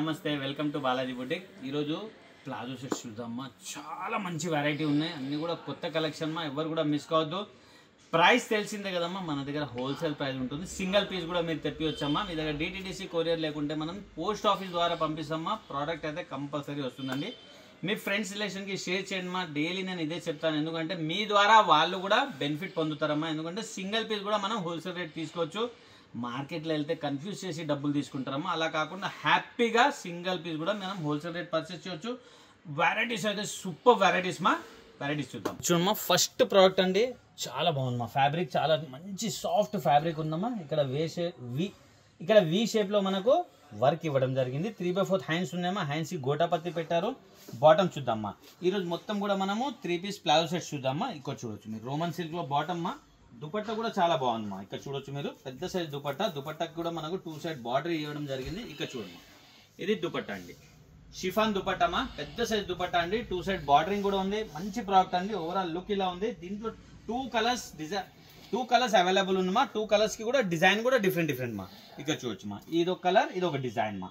నమస్తే welcome to Balaji boutique ఈరోజు palazzo sets చూద్దామా చాలా మంచి వెరైటీ ఉన్నాయి అన్నీ కూడా కొత్త కలెక్షన్ మా ఎవరు కూడా మిస్ కావద్దు ప్రైస్ తెలిసిందే కదమ్మా మన దగ్గర హోల్సేల్ ప్రైస్ ఉంటుంది సింగిల్ పీస్ కూడా మీరు తెప్పివచ్చమ్మా మీ దగ్గర డిటిడిసి కొరియర్ లేకుంటే మనం పోస్ట్ ఆఫీస్ ద్వారా పంపిస్తామా ప్రోడక్ట్ అయితే కంపల్సరీ వస్తుందండి మీ ఫ్రెండ్స్ రిలేషన్కి షేర్ చేయండి మా డైలీ నేను ఇదే చెప్తాను ఎందుకంటే మీ ద్వారా వాళ్ళు కూడా బెనిఫిట్ పొందుతారమ్మా ఎందుకంటే సింగిల్ పీస్ కూడా మనం హోల్సేల్ రేట్ తీసుకోవచ్చు మార్కెట్లో వెళ్తే కన్ఫ్యూజ్ చేసి డబ్బులు తీసుకుంటారమ్మా అలా కాకుండా హ్యాపీగా సింగిల్ పీస్ కూడా మనం హోల్సేల్ రేట్ పర్చేస్ చేయొచ్చు వెరైటీస్ అయితే సూపర్ వెరైటీస్ చూద్దాం చూడమ్మా ఫస్ట్ ప్రోడక్ట్ అండి చాలా బాగుంది మా ఫ్యాబ్రిక్ చాలా మంచి సాఫ్ట్ ఫ్యాబ్రిక్ ఉందమ్మా ఇక్కడ వి షేప్లో మనకు వర్క్ ఇవ్వడం జరిగింది 3/4 హ్యాండ్స్ ఉన్నాయమ్మా హ్యాండ్స్కి గోటాపత్తి పెట్టారు బాటమ్ చూద్దామా ఈరోజు మొత్తం కూడా మనము 3 పీస్ ప్లాజో సెట్స్ చూద్దామా ఇక్కడ చూడొచ్చు మీరు రోమన్ సిల్క్లో బాటమ్మా దుపట్టా కూడా చాలా బాగుందమ్మా ఇక్కడ చూడొచ్చు మీరు పెద్ద సైజ్ దుపట్టాకి కూడా మనకు 2 సైడ్ బార్డర్ ఇవ్వడం జరిగింది ఇక్కడ చూడమ్మా ఇది దుపట్టా అండి షిఫాన్ దుపట్టామా పెద్ద సైజ్ దుపట్టా అండి 2 సైడ్ బార్డరింగ్ కూడా ఉంది మంచి ప్రోడక్ట్ అండి ఓవరాల్ లుక్ ఇలా ఉంది దీంట్లో 2 కలర్స్ అవైలబుల్ ఉందమ్మా 2 కలర్స్ కి కూడా డిజైన్ కూడా డిఫరెంట్ మా ఇక్కడ చూడొచ్చు మా ఇదొక కలర్ ఇదొక డిజైన్ మా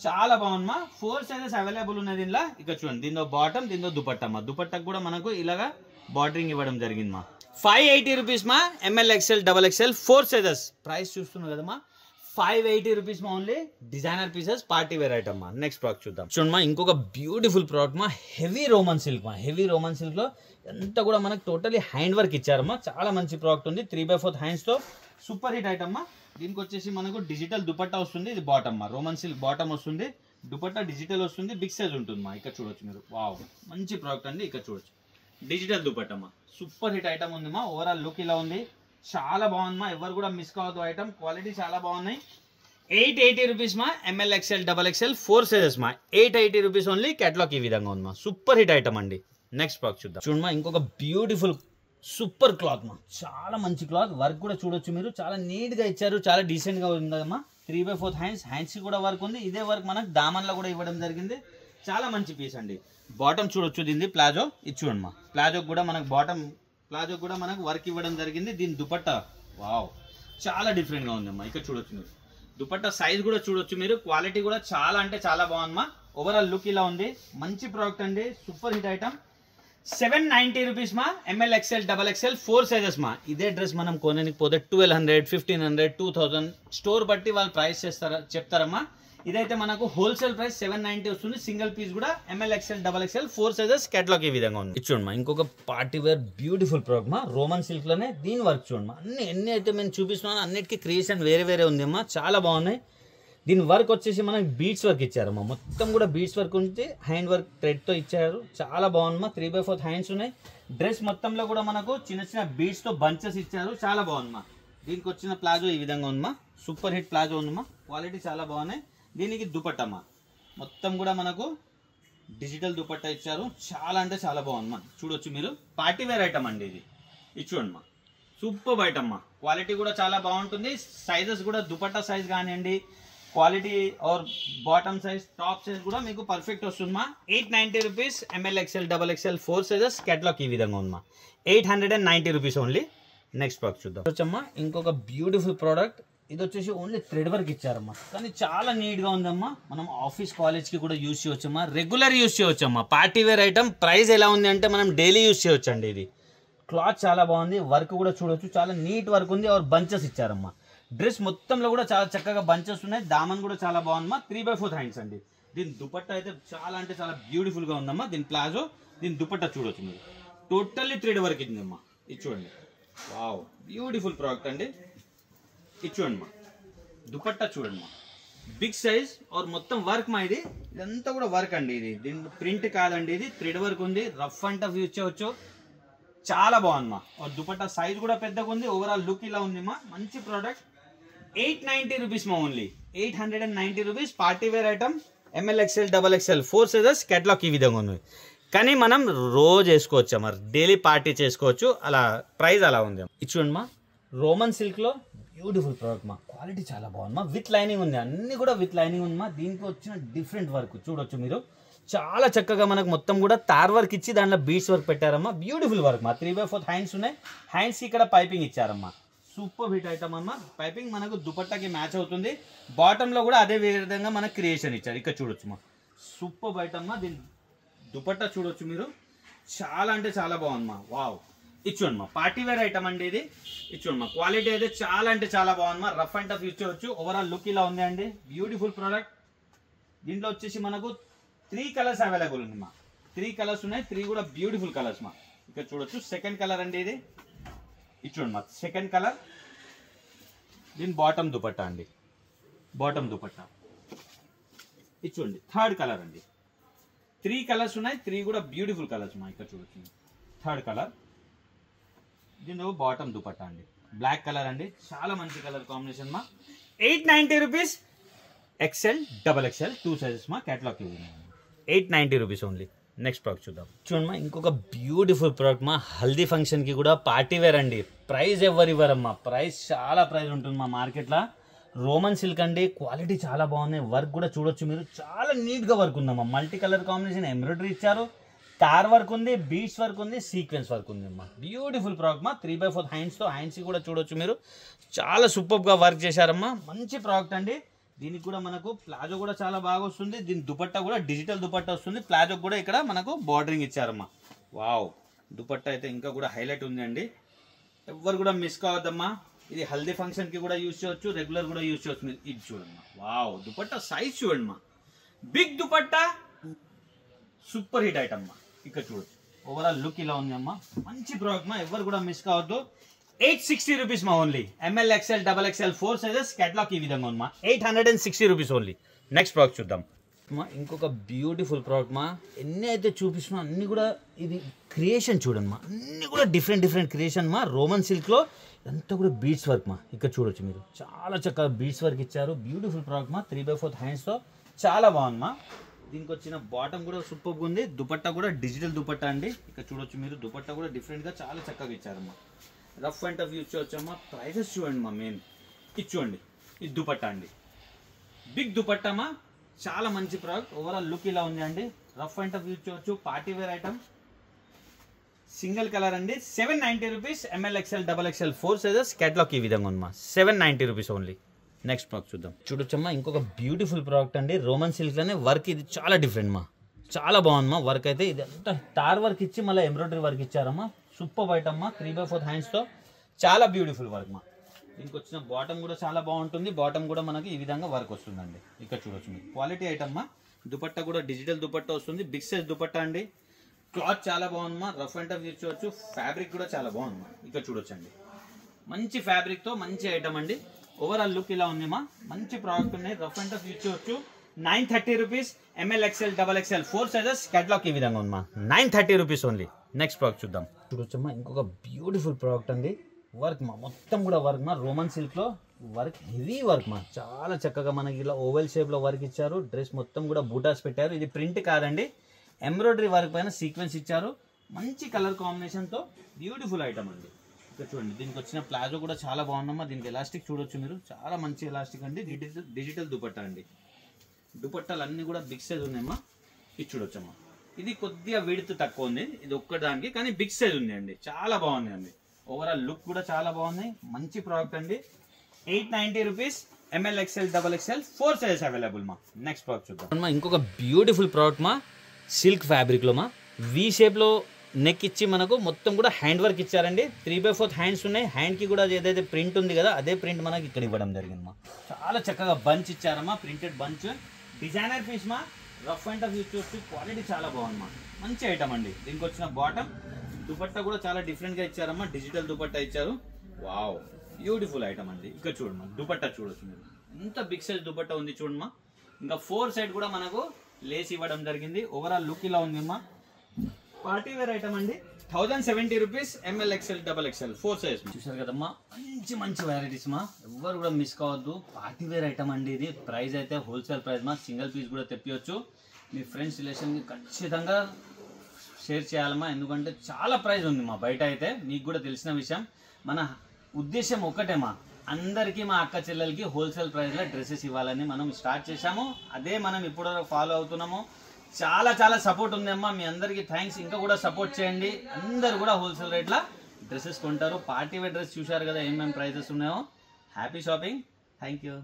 చాలా బాగుందమ్మా 4 సైజెస్ అవైలబుల్ ఉన్నాయి దీనిలో ఇక్కడ చూడండి దీంతో బాటమ్ దీంతో దుపట్టా దుపట్టాకు కూడా మనకు ఇలాగా బార్డరింగ్ ఇవ్వడం జరిగింది మా 580 రూపీస్ మా ML XL double XL 4 sizes price చూస్తున్నారు కదమ్మా 580 రూపీస్ మా only designer pieces party wear item మా నెక్స్ట్ ప్రోడక్ట్ చూద్దాం చూడమ్మా ఇంకొక బ్యూటిఫుల్ ప్రోడక్ట్ మా హెవీ రోమన్ సిల్క్ లో ఎంత కూడా మనకు టోటలీ హ్యాండ్ వర్క్ ఇచ్చారమ్మా చాలా మంచి ప్రోడక్ట్ ఉంది 3/4 హ్యాండ్స్ తో సూపర్ హిట్ ఐటమ్ మా దీనికి వచ్చేసి మనకు డిజిటల్ దుపట్టా వస్తుంది ఇది బాటమ్ మా రోమన్ సిల్క్ బాటమ్ వస్తుంది దుపట్టా డిజిటల్ వస్తుంది బిగ్ సైజ్ ఉంటుంది మా ఇక్కడ చూడొచ్చు మీరు వావ్ మంచి ప్రోడక్ట్ అండి ఇక్కడ చూడొచ్చు డిజిటల్ దుపట్టా మా సూపర్ హిట్ ఐటమ్ ఉంది మా ఓవరాల్ లుక్ ఇలా ఉంది చాలా బాగుంది ఎవరు కూడా మిస్ కావద్దు ఐటమ్ క్వాలిటీ చాలా బాగున్నాయి 880 రూపీస్ మా ML XL double XL 4 sizes మా 880 రూపీస్ ఓన్లీ కేటలాగ్ ఈ విధంగా ఉంది మా సూపర్ హిట్ ఐటమ్ అండి నెక్స్ట్ ప్రోడక్ట్ చూద్దాం చూడమ్మా ఇంకొక బ్యూటిఫుల్ సూపర్ క్లాత్ మా చాలా మంచి క్లాత్ వర్క్ కూడా చూడొచ్చు మీరు చాలా నీట్ గా ఇచ్చారు చాలా డీసెంట్ గా ఉందమ్మా 3/4 హ్యాండ్స్ కూడా వర్క్ ఉంది ఇదే వర్క్ మనకు దామన్లో కూడా ఇవ్వడం జరిగింది చాలా మంచి పీస్ అండి బాటమ్ చూడొచ్చు దీన్ని ప్లాజో ఇది చూడమ్మా ప్లాజోకి కూడా మనకు వర్క్ ఇవ్వడం జరిగింది దీని దుపట్టా వావ్ చాలా డిఫరెంట్ గా ఉందమ్మా ఇక్కడ చూడొచ్చు మీరు దుపట్టా సైజ్ కూడా చూడొచ్చు మీరు క్వాలిటీ కూడా చాలా అంటే చాలా బాగుందమ్మా ఓవరాల్ లుక్ ఇలా ఉంది మంచి ప్రోడక్ట్ అండి సూపర్ హిట్ ఐటమ్ 790 రూపీస్ మా ML XL double XL 4 sizes మా ఇదే డ్రెస్ మనం కొనడానికి పోతే 1200 1500 2000 స్టోర్ బట్టి వాళ్ళు ప్రైస్ చెప్తారమ్మా ఇదైతే మనకు హోల్సేల్ ప్రైస్ 790 వస్తుంది సింగిల్ పీస్ కూడా ML XL double XL 4 sizes catalogue ఈ విధంగా ఉంది చూడమ్మా ఇంకొక పార్టీ వేర్ బ్యూటిఫుల్ ప్రోడక్ట్ మా రోమన్ సిల్క్ లోనే దీని వర్క్ చూడమ్మా ఎన్ని అయితే మేము చూపిస్తున్నాను అన్నిటికీ క్రియేషన్ వేరే ఉంది అమ్మా చాలా బాగున్నాయి దీని వర్క్ వచ్చేసి మనకి బీడ్స్ వర్క్ ఇచ్చారమ్మా మొత్తం కూడా బీడ్స్ వర్క్ ఉంది హ్యాండ్ వర్క్ థ్రెడ్ తో ఇచ్చారు చాలా బాగుందమ్మా 3/4 హ్యాండ్స్ ఉన్నాయి డ్రెస్ మొత్తంలో కూడా మనకు చిన్న బీడ్స్ తో బంచెస్ ఇచ్చారు చాలా బాగుందమ్మా దీనికి వచ్చిన ప్లాజో ఈ విధంగా ఉందమ్మా సూపర్ హిట్ ప్లాజో ఉందమ్మా క్వాలిటీ చాలా బాగున్నాయి దీనికి దుపట్టమ్మా మొత్తం కూడా మనకు డిజిటల్ దుపట్టా ఇచ్చారు చాలా అంటే చాలా బాగుందమ్మా చూడొచ్చు మీరు పార్టీ వేర్ ఐటమ్ అండి ఇది చూడమ్మా సూపర్ ఐటమ్ అమ్మా క్వాలిటీ కూడా చాలా బాగుంటుంది సైజెస్ కూడా దుపట్టా సైజ్ కానివ్వండి quality or bottom size top size కూడా మీకు పర్ఫెక్ట్ వస్తుందమ్మా 890 rupees ML XL double XL 4 sizes catalogue ఈ విధంగా ఉందమ్మా 890 రూపీస్ ఓన్లీ నెక్స్ట్ ప్రోడక్ట్ చూద్దాం వచ్చమ్మా ఇంకొక బ్యూటిఫుల్ ప్రోడక్ట్ ఇది వచ్చేసి ఓన్లీ థ్రెడ్ వర్క్ ఇచ్చారమ్మా కానీ చాలా నీట్గా ఉందమ్మా మనం ఆఫీస్ కాలేజ్కి కూడా యూజ్ చేయవచ్చమ్మా రెగ్యులర్ యూజ్ చేయవచ్చమ్మా పార్టీ వేర్ ఐటమ్ ప్రైస్ ఎలా ఉంది అంటే మనం డైలీ యూజ్ చేయవచ్చు అండి ఇది క్లాత్ చాలా బాగుంది వర్క్ కూడా చూడొచ్చు చాలా నీట్ వర్క్ ఉంది ఆర్ బంచెస్ ఇచ్చారమ్మా డ్రెస్ మొత్తంలో కూడా చాలా చక్కగా బంచెస్ ఉన్నాయి దామన్ కూడా చాలా బాగుందమ్మా 3/4 హ్యాండ్స్ అండి దీని దుపట్టా అయితే చాలా అంటే చాలా బ్యూటిఫుల్గా ఉందమ్మా దీని ప్లాజో దీని దుపట్టా చూడొచ్చు మీరు టోటల్లీ థ్రెడ్ వర్క్ ఇచ్చిందమ్మా ఇది చూడండి వావ్ బ్యూటిఫుల్ ప్రోడక్ట్ అండి ఇది చూడమ్మా దుపట్టా చూడమ్మా బిగ్ సైజ్ ఆర్ మొత్తం వర్క్ మా ఇదంతా కూడా వర్క్ అండి ఇది దీని ప్రింట్ కాదండి ఇది థ్రెడ్ వర్క్ ఉంది రఫ్ అండ్ టఫ్ యూజ్ చేయవచ్చు చాలా బాగుందమ్మా దుపట్టా సైజ్ కూడా పెద్దగా ఉంది ఓవరాల్ లుక్ ఇలా ఉందమ్మా మంచి ప్రోడక్ట్ 890 రూపీస్ మా only 890 rupees party wear item ML XL double XL 4 sizes catalogue ఈ విధంగా ఉంది కానీ మనం రోజు వేసుకోవచ్చు మరి డైలీ పార్టీ చేసుకోవచ్చు అలా ప్రైస్ అలా ఉంది ఇది చూడమ్మా రోమన్ సిల్క్ లో బ్యూటిఫుల్ ప్రోడక్ట్ మా క్వాలిటీ చాలా బాగుందమ్మా విత్ లైనింగ్ ఉంది అన్ని కూడా విత్ లైనింగ్ ఉందమ్మా దీనికి వచ్చిన డిఫరెంట్ వర్క్ చూడొచ్చు మీరు చాలా చక్కగా మనకు మొత్తం కూడా తార్ వర్క్ ఇచ్చి దాంట్లో బీడ్స్ వర్క్ పెట్టారమ్మా బ్యూటిఫుల్ వర్క్ మా 3/4 హ్యాండ్స్ ఉన్నాయి హ్యాండ్స్ ఇక్కడ పైపింగ్ ఇచ్చారమ్మా సూపర్ హిట్ ఐటమ్ అమ్మ. పైపింగ్ మనకు దుపట్టాకి మ్యాచ్ అవుతుంది. బాటంలో కూడా అదే విధంగా మనకు క్రియేషన్ ఇచ్చారు. ఇక్కడ చూడొచ్చు మా సూపర్ ఐటమ్ అమ్మా. దీని దుపట్టా చూడొచ్చు మీరు, చాలా అంటే చాలా బాగుందమ్మా. వావ్, ఇచ్చోండి మా పార్టీ వేర్ ఐటమ్ అండి ఇది. ఇచ్చోండి మా క్వాలిటీ అయితే చాలా అంటే చాలా బాగుందమ్మా. రఫ్ అండ్ టఫ్ యూజ్ చేయవచ్చు. ఓవరాల్ లుక్ ఇలా ఉంది అండి. Beautiful product. దీంట్లో వచ్చేసి మనకు 3 కలర్స్ అవైలబుల్ ఉంది మా. 3 కలర్స్ ఉన్నాయి. 3 కూడా బ్యూటిఫుల్ కలర్స్ మా. ఇక్కడ చూడొచ్చు సెకండ్ కలర్ అండి ఇది. ఇచ్చోండి మా సెకండ్ కలర్. దీని బాటమ్ దుపట్టా అండి, బాటమ్ దుపట్టా. ఇచ్చోండి థర్డ్ కలర్ అండి. 3 కలర్స్ ఉన్నాయి. 3 కూడా బ్యూటిఫుల్ కలర్స్ మా. ఇక్కడ చూడొచ్చు థర్డ్ కలర్. దీనిలో బాటమ్ దుపట్టా అండి, బ్లాక్ కలర్ అండి. చాలా మంచి కలర్ కాంబినేషన్ మా. 890 రూపీస్. XL, XXL 2 సైజెస్ మా. Catalogue 890 rupees only. Next product చూద్దాం. చూడమ్మా ఇంకొక బ్యూటిఫుల్ ప్రోడక్ట్ మా. హల్దీ ఫంక్షన్కి కూడా పార్టీ వేర్ అండి. ప్రైస్ ఇవ్వరమ్మా. ప్రైస్ చాలా ప్రైస్ ఉంటుంది మా మార్కెట్లో. రోమన్ సిల్క్ అండి. క్వాలిటీ చాలా బాగుంది. వర్క్ కూడా చూడొచ్చు మీరు, చాలా నీట్గా వర్క్ ఉందమ్మా. మల్టీ కలర్ కాంబినేషన్ ఎంబ్రాయిడరీ ఇచ్చారు. టార్ వర్క్ ఉంది, బీడ్స్ వర్క్ ఉంది, సీక్వెన్స్ వర్క్ ఉంది అమ్మా. బ్యూటిఫుల్ ప్రోడక్ట్ మా. 3/4 హ్యాండ్స్తో, హ్యాండ్స్ కూడా చూడొచ్చు మీరు, చాలా సూపర్గా వర్క్ చేశారమ్మా. మంచి ప్రోడక్ట్ అండి. దీనికి కూడా మనకు ప్లాజో కూడా చాలా బాగా వస్తుంది. దీని దుపట్టా కూడా డిజిటల్ దుపట్టా వస్తుంది. ప్లాజో కూడా ఇక్కడ మనకు బార్డరింగ్ ఇచ్చారమ్మా. వావ్, దుపట్టా అయితే ఇంకా కూడా హైలైట్ ఉంది అండి. ఎవరు కూడా మిస్ కావద్దమ్మా. ఇది హల్దీ ఫంక్షన్కి కూడా యూజ్ చేయవచ్చు, రెగ్యులర్ కూడా యూజ్ చేయవచ్చు. మీరు ఇది చూడండి. వావ్, దుపట్టా సైజ్ చూడండి మా. Big dupatta, super hit item మా. ఇక్కడ చూడొచ్చు ఓవరాల్ లుక్ ఇలా ఉంది అమ్మా. మంచి ప్రోడక్ట్ మా. ఎవరు కూడా మిస్ కావద్దు. 860 రూపీస్ మా only. ML, XL, XXL 4 sizes. Catalogue ఈ విధంగా ఉంది మా. 860 రూపీస్ ఓన్లీ. నెక్స్ట్ ప్రోడక్ట్ చూద్దాం మా. ఇంకొక బ్యూటిఫుల్ ప్రోడక్ట్ మా. ఎన్ని అయితే చూపిస్తున్నా అన్ని కూడా ఇది క్రియేషన్ చూడండి మా. అన్ని కూడా డిఫరెంట్ క్రియేషన్ మా. రోమన్ సిల్క్లో ఇదంతా కూడా బీడ్స్ వర్క్ మా. ఇక్కడ చూడొచ్చు మీరు, చాలా చక్కగా బీడ్స్ వర్క్ ఇచ్చారు. బ్యూటిఫుల్ ప్రోడక్ట్ మా. 3/4 హ్యాండ్స్తో చాలా బాగుంది మా. దీనికి వచ్చిన బాటమ్ కూడా సూపర్గా ఉంది. దుపట్టా కూడా డిజిటల్ దుపట్టా అండి. ఇక్కడ చూడొచ్చు మీరు, దుపట్టా కూడా డిఫరెంట్గా చాలా చక్కగా ఇచ్చారమ్మా. రఫ్ అండ్ టఫ్ యూజ్ చేయొచ్చమ్మా. ప్రైజెస్ చూడండి మా. మెయిన్ ఇది చూడండి, ఇది దుపట్టా అండి. బిగ్ దుపట్టా మా. చాలా మంచి ప్రోడక్ట్. ఓవరాల్ లుక్ ఇలా ఉంది అండి. రఫ్ అండ్ టఫ్ యూజ్ చేయొచ్చు. Party wear item. Single colour అండి. 790 rupees. ML, XL, XXL 4 sizes. Catalogue ఈ విధంగా ఉంది మా. 790 రూపీస్ ఓన్లీ. నెక్స్ట్ ప్రోడక్ట్ చూద్దాం. చూడొచ్చమ్మా ఇంకొక బ్యూటిఫుల్ ప్రోడక్ట్ అండి. రోమన్ సిల్క్లోనే వర్క్ ఇది చాలా డిఫరెంట్ మా. చాలా బాగుందమ్మా వర్క్ అయితే. ఇది అంతా టార్ వర్క్ ఇచ్చి మళ్ళీ ఎంబ్రాయిడరీ వర్క్ ఇచ్చారమ్మా. సూపర్ ఐటమ్ మా. 3/4 హ్యాండ్స్తో చాలా బ్యూటిఫుల్ వర్క్ మా. దీనికి వచ్చిన బాటమ్ కూడా చాలా బాగుంటుంది. బాటమ్ కూడా మనకి ఈ విధంగా వర్క్ వస్తుందండి. ఇక్కడ చూడొచ్చు మీరు, క్వాలిటీ ఐటమ్ మా. దుపట్టా కూడా డిజిటల్ దుపట్టా వస్తుంది. బిగ్ సైజ్ దుపట్టా అండి. క్లాత్ చాలా బాగుందమ్మా. రఫ్ అండ్ టఫ్ యూజ్ చేయొచ్చు. ఫ్యాబ్రిక్ కూడా చాలా బాగుందమ్మా. ఇక్కడ చూడొచ్చండి, మంచి ఫ్యాబ్రిక్తో మంచి ఐటమ్ అండి. ఓవరాల్ లుక్ ఇలా ఉంది మా. మంచి ప్రోడక్ట్ ఉన్నాయి. రఫ్ అండ్ టఫ్ యూజ్ చేయొచ్చు. 930 rupees. ML, XL, XXL 4 sizes. Catalogue ఈ విధంగా ఉంది మా. 930 రూపీస్ ఓన్లీ. నెక్స్ట్ ప్రోడక్ట్ చూద్దాం. చూడొచ్చమ్మా ఇంకొక బ్యూటిఫుల్ ప్రోడక్ట్ అండి. వర్క్ మా, మొత్తం కూడా వర్క్ మా. రోమన్ సిల్క్లో వర్క్, హెవీ వర్క్ మా. చాలా చక్కగా మనకి ఇలా ఓవెల్ షేప్లో వర్క్ ఇచ్చారు. డ్రెస్ మొత్తం కూడా బూటాస్ పెట్టారు. ఇది ప్రింట్ కాదండి, ఎంబ్రాయిడరీ వర్క్ పైన సీక్వెన్స్ ఇచ్చారు. మంచి కలర్ కాంబినేషన్తో బ్యూటిఫుల్ ఐటమ్ అండి. ఇక్కడ చూడండి, దీనికి వచ్చిన ప్లాజో కూడా చాలా బాగుందమ్మా. దీనికి ఎలాస్టిక్ చూడొచ్చు మీరు, చాలా మంచి ఎలాస్టిక్ అండి. డిజిటల్ దుపట్టా అండి. దుపట్టాలు అన్నీ కూడా బిగ్ సైజ్ ఉన్నాయమ్మా. ఇది చూడొచ్చమ్మా. ఇది కొద్దిగా విడ్త్ తక్కువ ఉంది, ఇది ఒక్కదానికి, కానీ బిగ్ సైజ్ ఉంది అండి. చాలా బాగుంది అండి. ఓవరాల్ లుక్ కూడా చాలా బాగుంది. మంచి ప్రోడక్ట్ అండి. 890 rupees. ML, XL, XXL 4 sizes available మా. నెక్స్ట్ ప్రోడక్ట్ చూద్దాం. ఇంకొక బ్యూటిఫుల్ ప్రోడక్ట్ మా. సిల్క్ ఫ్యాబ్రిక్లో మా. వి షేప్లో నెక్ ఇచ్చి మనకు మొత్తం కూడా హ్యాండ్ వర్క్ ఇచ్చారండి. 3/4 హ్యాండ్స్ ఉన్నాయి. హ్యాండ్కి కూడా ఏదైతే ప్రింట్ ఉంది కదా, అదే ప్రింట్ మనకి ఇక్కడ ఇవ్వడం జరిగిందమ్మా. చాలా చక్కగా బంచ్ ఇచ్చారమ్మా, ప్రింటెడ్ బంచ్. డిజైనర్ పీస్ మా. రఫ్ అండ్ టఫ్ యూజ్ చేస్తూ క్వాలిటీ చాలా బాగుందమ్మా. మంచి ఐటమ్ అండి. దీనికి వచ్చిన బాటమ్ దుపట్టా కూడా చాలా డిఫరెంట్గా ఇచ్చారమ్మా. డిజిటల్ దుపట్టా ఇచ్చారు. వావ్, బ్యూటిఫుల్ ఐటమ్ అండి. ఇక్కడ చూడమ్మా, దుపట్టా చూడొచ్చు మీరు, ఎంత బిగ్ సైజ్ దుపట్టా ఉంది చూడమ్మా. ఇంకా 4 సైడ్ కూడా మనకు లేస్ ఇవ్వడం జరిగింది. ఓవరాల్ లుక్ ఇలా ఉంది అమ్మా. పార్టీ వేర్ ఐటమ్ అండి. 1070 rupees. ML, XL, XXL 4 size. చూసారు కదమ్మా, మంచి వెరైటీస్ మా. ఎవరు కూడా మిస్ కావద్దు. పార్టీ వేర్ ఐటమ్ అండి ఇది. ప్రైస్ అయితే హోల్సేల్ ప్రైస్ మా. సింగిల్ పీస్ కూడా తెప్పియచ్చు. మీ ఫ్రెండ్స్ రిలేషన్కి ఖచ్చితంగా షేర్ చేయాలమ్మా. ఎందుకంటే చాలా ప్రైస్ ఉంది మా బయట అయితే. మీకు కూడా తెలిసిన విషయం. మన ఉద్దేశం ఒకటేమా, అందరికీ మా అక్క చెల్లెలకి హోల్సేల్ ప్రైస్లో డ్రెస్సెస్ ఇవ్వాలని మనం స్టార్ట్ చేశాము. అదే మనం ఇప్పుడు ఫాలో అవుతున్నాము. చాలా సపోర్ట్ ఉందమ్మా. మీ అందరికీ థ్యాంక్స్. ఇంకా కూడా సపోర్ట్ చేయండి. అందరు కూడా హోల్సేల్ రేట్ల డ్రెస్సెస్ కొంటారు. పార్టీ వేర్ డ్రెస్ చూశారు కదా ఏమేమి ప్రైజెస్ ఉన్నాయో. Happy shopping. Thank you.